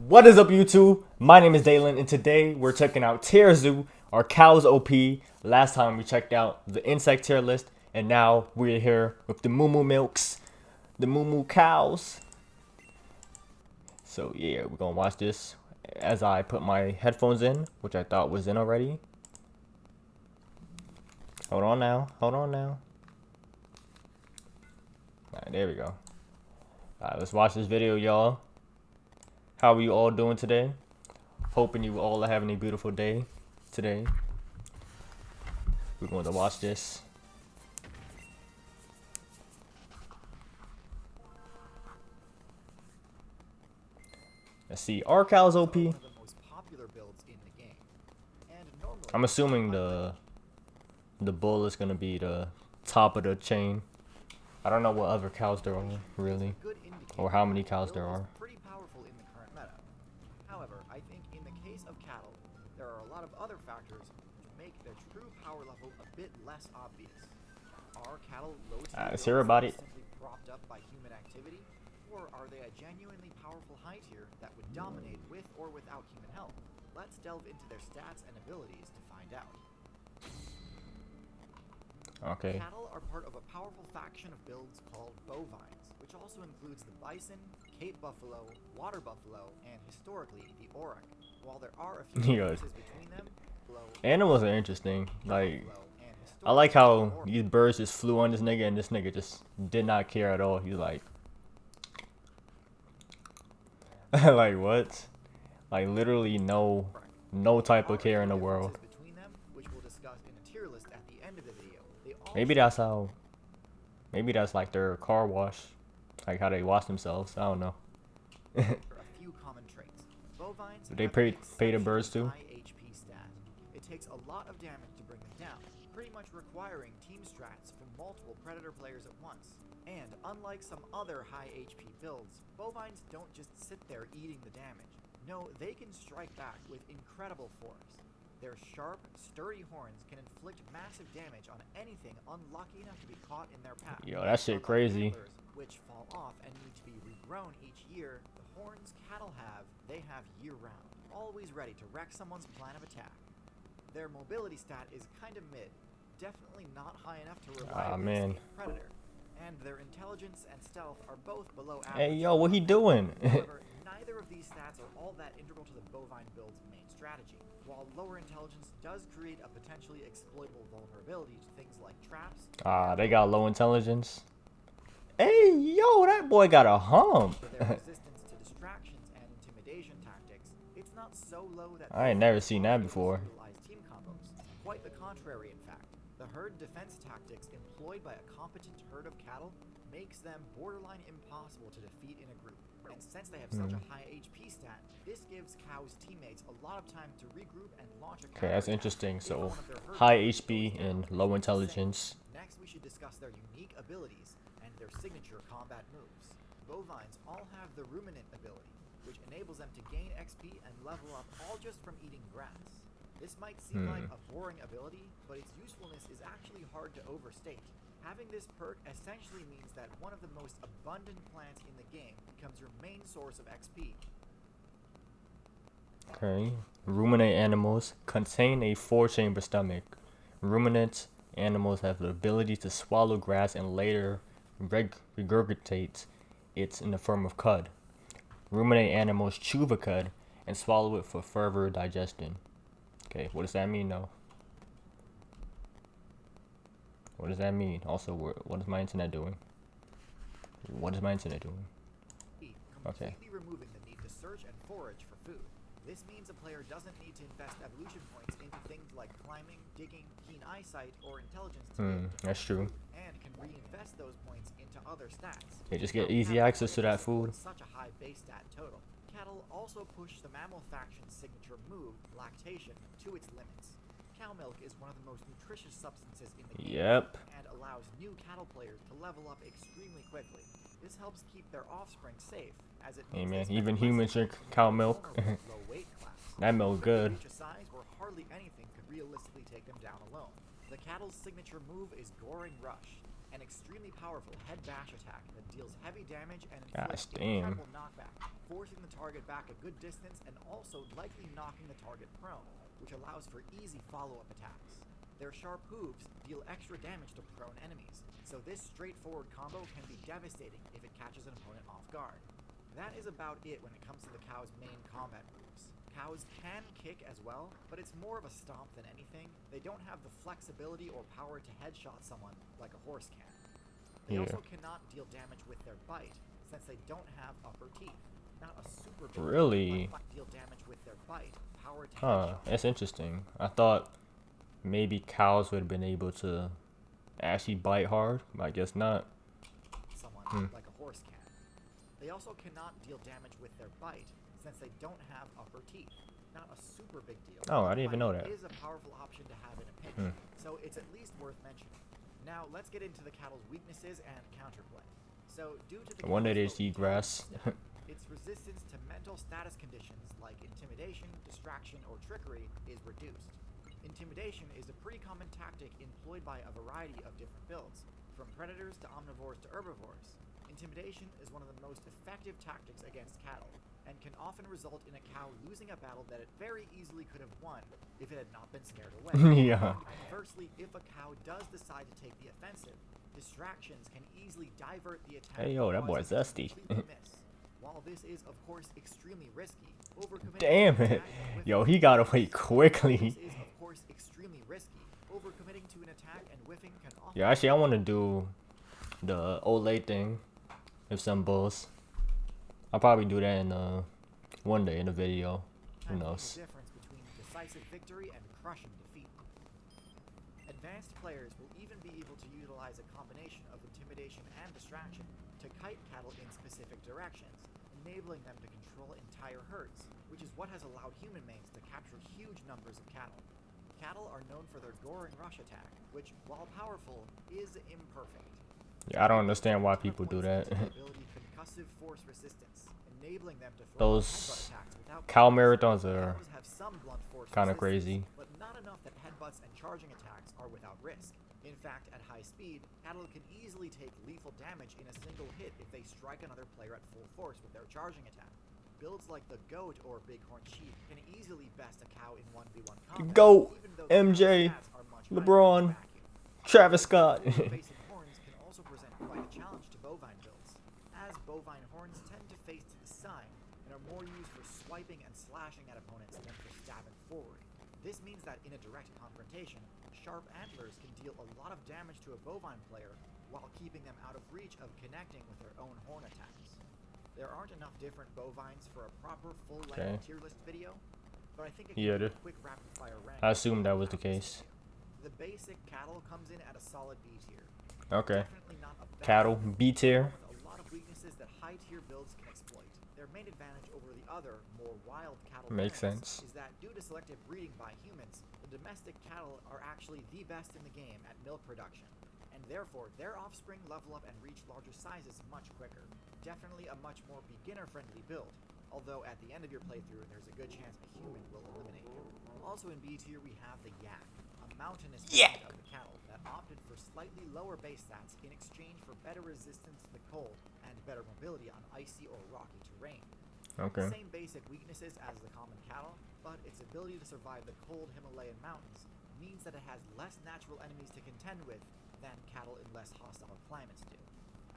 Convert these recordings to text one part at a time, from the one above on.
What is up, YouTube? My name is Dalen, and today we're checking out TierZoo, our cows OP. Last time we checked out the insect tier list, and now we're here with the moo milks, the moo cows. So yeah, we're gonna watch this as I put my headphones in, which I thought was in already. Hold on now. Alright, there we go. Alright, let's watch this video, y'all. How are you all doing today? Hoping you all are having a beautiful day today. We're going to watch this. Let's see, are cows OP? I'm assuming the bull is gonna be the top of the chain. I don't know what other cows there are really, or how many cows there are. Pretty powerful in the current meta. However, I think in the case of cattle, there are a lot of other factors to make their true power level a bit less obvious. Are cattle low tier Let's hear about it. simply propped up by human activity, or are they a genuinely powerful high tier that would dominate with or without human help? Let's delve into their stats and abilities to find out. Okay. Cattle are part of a powerful faction of builds called bovines, which also includes the bison, Cape buffalo, water buffalo, and historically the auroch. While there are a few differences between them, animals are interesting. Like, I like how these birds just flew on this nigga, and this nigga just did not care at all. He's like, like what? Like literally no type of care in the world. Maybe that's how. Maybe that's like their car wash, like how they wash themselves. I don't know. They pay the birds too. It takes a lot of damage to bring them down, pretty much requiring team strats from multiple predator players at once. And unlike some other high HP builds, bovines don't just sit there eating the damage. No, they can strike back with incredible force. Their sharp, sturdy horns can inflict massive damage on anything unlucky enough to be caught in their path. Yo, that shit crazy. Which fall off and need to be regrown each year, the horns cattle have, they have year-round, always ready to wreck someone's plan of attack. Their mobility stat is kind of mid, definitely not high enough to reliably escape a predator. And their intelligence and stealth are both below average. Hey, yo, what he doing? However, neither of these stats are all that integral to the bovine build's main strategy. While lower intelligence does create a potentially exploitable vulnerability to things like traps. They got low intelligence. Hey, yo, that boy got a hump. Their resistance to distractions and intimidation tactics, it's not so low that I ain't never seen that before. Team combos. Quite the contrary, in fact. The herd defense tactics employed by a competent herd of cattle makes them borderline impossible to defeat in a group. And since they have such a high HP stat, this gives cows' teammates a lot of time to regroup and launch a Okay, that's interesting. So, high HP and low intelligence. Next, we should discuss their unique abilities and their signature combat moves. Bovines all have the ruminant ability, which enables them to gain XP and level up all just from eating grass. This might seem like a boring ability, but its usefulness is actually hard to overstate. Having this perk essentially means that one of the most abundant plants in the game becomes your main source of XP. Okay. Ruminant animals contain a 4-chamber stomach. Ruminant animals have the ability to swallow grass and later regurgitate it in the form of cud. Ruminant animals chew the cud and swallow it for further digestion. Okay, what does that mean though? What does that mean? Also, what is my internet doing? What is my internet doing? Okay. Completely removing the need to search and forage for food. This means a player doesn't need to invest evolution points into things like climbing, digging, keen eyesight, or intelligence. That's true. And can reinvest those points into other stats. They just get easy access to that food. Such a high base stat total. Cattle also push the mammal faction's signature move, lactation, to its limits. Cow milk is one of the most nutritious substances in the game and allows new cattle players to level up extremely quickly. This helps keep their offspring safe, as it means even humans drink cow milk. That milk good. Reach a size where hardly anything could realistically take them down alone. The cattle's signature move is Goring Rush, an extremely powerful head bash attack that deals heavy damage and Gosh, inflicts damn. incredible knockback, forcing the target back a good distance and also likely knocking the target prone, which allows for easy follow-up attacks. Their sharp hooves deal extra damage to prone enemies, so this straightforward combo can be devastating if it catches an opponent off guard. That is about it when it comes to the Cow's main combat moves. Cows can kick as well, but it's more of a stomp than anything. They don't have the flexibility or power to headshot someone like a horse can. They also cannot deal damage with their bite, since they don't have upper teeth. Not a super big Really? deal damage with their bite, power to Huh, headshot. that's interesting. I thought maybe cows would have been able to actually bite hard, but I guess not. Someone like a horse can. They also cannot deal damage with their bite, since they don't have upper teeth. Not a super big deal. Oh, I didn't even know that. It is a powerful option to have in a pinch, so it's at least worth mentioning. Now, let's get into the cattle's weaknesses and counterplay. So, due to the One that cattle's is eat grass. its resistance to mental status conditions like intimidation, distraction, or trickery is reduced. Intimidation is a pretty common tactic employed by a variety of different builds, from predators to omnivores to herbivores. Intimidation is one of the most effective tactics against cattle, and can often result in a cow losing a battle that it very easily could have won if it had not been scared away. Yeah. Conversely, if a cow does decide to take the offensive, distractions can easily divert the attack. Hey, yo, that boy causing it to zesty. completely miss. While this is, of course, extremely risky, overcommitting Damn to an it. attack and whiffing Yo, can he got often- away quickly. This is, of course, extremely risky. Overcommitting to an attack and whiffing can often. Yeah, actually, I want to do the Olay thing with some bulls. I'll probably do that in one day in a video. Who Can mean knows? the difference between decisive victory and crushing defeat. Advanced players will even be able to utilize a combination of intimidation and distraction to kite cattle in specific directions, enabling them to control entire herds, which is what has allowed human mains to capture huge numbers of cattle. Cattle are known for their gore and rush attack, which, while powerful, is imperfect. Yeah, I don't understand why people do that. Ability concussive force resistance, enabling them to throw Those headbutt attacks without cow counter. marathons are Cows have some blunt force kind of resistance, crazy. but not enough that headbutts and charging attacks are without risk. In fact, at high speed, cattle can easily take lethal damage in a single hit if they strike another player at full force with their charging attack. Builds like the goat or bighorn sheep can easily best a cow in 1v1 combat, GOAT, even though the MJ, cow's stats are much higher in a LeBron, vacuum. Travis Scott. Facing horns can also present quite a challenge to bovine builds, as bovine horns tend to face to the side and are more used for swiping and slashing at opponents than for stabbing forward. This means that in a direct confrontation, sharp antlers can deal a lot of damage to a bovine player while keeping them out of reach of connecting with their own horn attacks. There aren't enough different bovines for a proper full-length tier list video, but I think I can Yeah, do a quick rapid-fire rank. I assumed that was the case. The basic cattle comes in at a solid B tier. Okay. Definitely not a bad Cattle, B tier. with a lot of weaknesses that high tier builds can exploit. Their main advantage over the other, more wild cattle Makes variants sense. is that due to selective breeding by humans, the domestic cattle are actually the best in the game at milk production, and therefore their offspring level up and reach larger sizes much quicker. Definitely a much more beginner-friendly build, although at the end of your playthrough there's a good chance a human will eliminate you. Also in B tier we have the yak, a mountainous variant of the cattle that opted for slightly lower base stats in exchange for better resistance to the cold and better mobility on icy or rocky terrain. Okay. Same basic weaknesses as the common cattle, but its ability to survive the cold Himalayan mountains means that it has less natural enemies to contend with than cattle in less hostile climates do.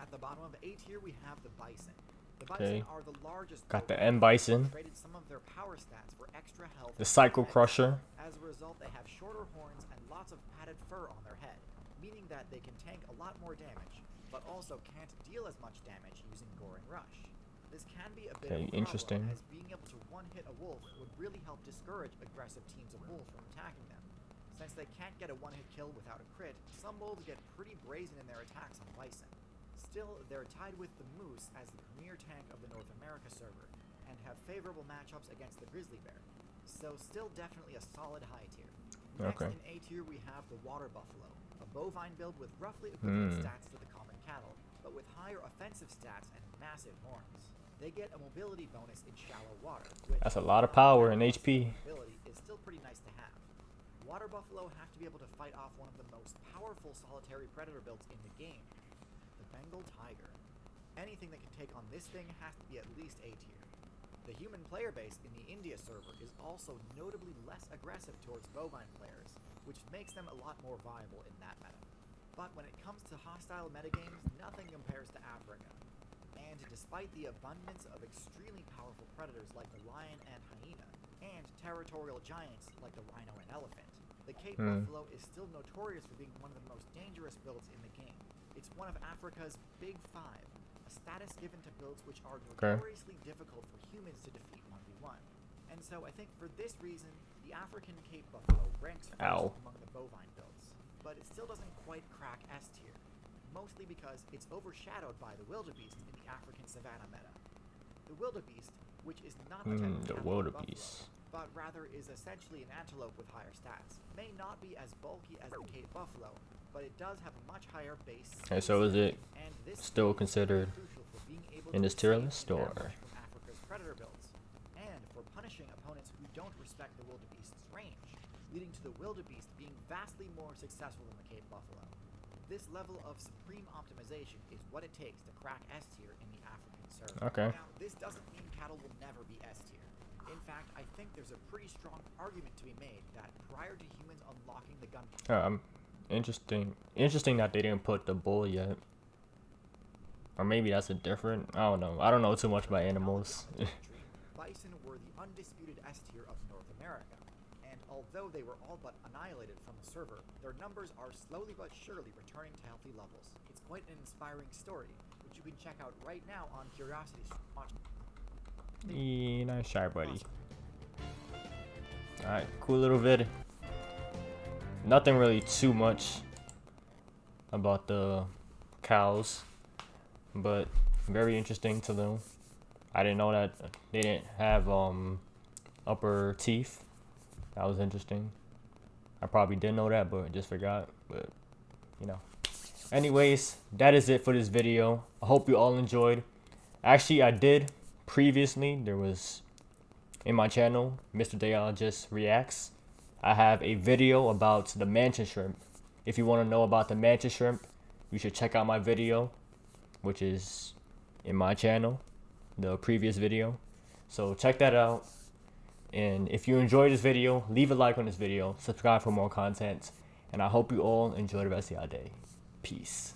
At the bottom of A tier we have the bison. The bison are the largest. Got the bovine M bison, traded some of their power stats for extra health. the and Cycle defense. Crusher. As a result, they have shorter horns and lots of padded fur on their head, meaning that they can tank a lot more damage, but also can't deal as much damage using Gore and Rush. This can be a bit of a problem, interesting. as being able to one-hit a wolf would really help discourage aggressive teams of wolves from attacking them. Since they can't get a one-hit kill without a crit, some wolves get pretty brazen in their attacks on bison. Still, they're tied with the moose as the premier tank of the North America server, and have favorable matchups against the grizzly bear. So still definitely a solid high tier. Next Okay. in A tier we have the water buffalo, a bovine build with roughly equivalent stats to the common cattle, but with higher offensive stats and massive horns. They get a mobility bonus in shallow water, which That's a lot of power and HP. mobility is still pretty nice to have. water buffalo have to be able to fight off one of the most powerful solitary predator builds in the game, the Bengal tiger. Anything that can take on this thing has to be at least A tier. The human player base in the India server is also notably less aggressive towards bovine players, which makes them a lot more viable in that meta. But when it comes to hostile metagames, nothing compares to Africa. And despite the abundance of extremely powerful predators like the lion and hyena, and territorial giants like the rhino and elephant, the Cape Buffalo is still notorious for being one of the most dangerous builds in the game. It's one of Africa's Big Five, a status given to builds which are notoriously difficult for humans to defeat 1v1. And so I think for this reason, the African Cape Buffalo ranks first among the bovine builds, but it still doesn't quite crack S tier, mostly because it's overshadowed by the wildebeest in the African savanna meta. The wildebeest, which is not the type of buffalo, but rather is essentially an antelope with higher stats, may not be as bulky as the Cape Buffalo, but it does have a much higher base. Okay, so is it still considered in this tier list, or? From Africa's predator builds, and for punishing opponents who don't respect the wildebeest's range, leading to the wildebeest being vastly more successful than the Cape Buffalo. This level of supreme optimization is what it takes to crack S tier in the African server. Okay. Now, this doesn't mean cattle will never be S tier. In fact, I think there's a pretty strong argument to be made that prior to humans unlocking the gun. Interesting that they didn't put the bull yet. Or maybe that's a different. I don't know. I don't know too much about animals. Bison were the undisputed S tier of North America, and although they were all but annihilated from the server, their numbers are slowly but surely returning to healthy levels. It's quite an inspiring story, which you can check out right now on Curiosity. Nice try, buddy. Alright, cool little vid. Nothing really too much about the cows, but very interesting to know. I didn't know that they didn't have upper teeth. That was interesting. I probably did know that, but just forgot. But you know. Anyways, that is it for this video. I hope you all enjoyed. Actually, I did previously. There was in my channel, Mr.Dayologist Reacts. I have a video about the mansion shrimp. If you want to know about the mansion shrimp, you should check out my video, which is in my channel, the previous video. So check that out. And if you enjoyed this video, leave a like on this video, subscribe for more content, and I hope you all enjoy the rest of your day. Peace.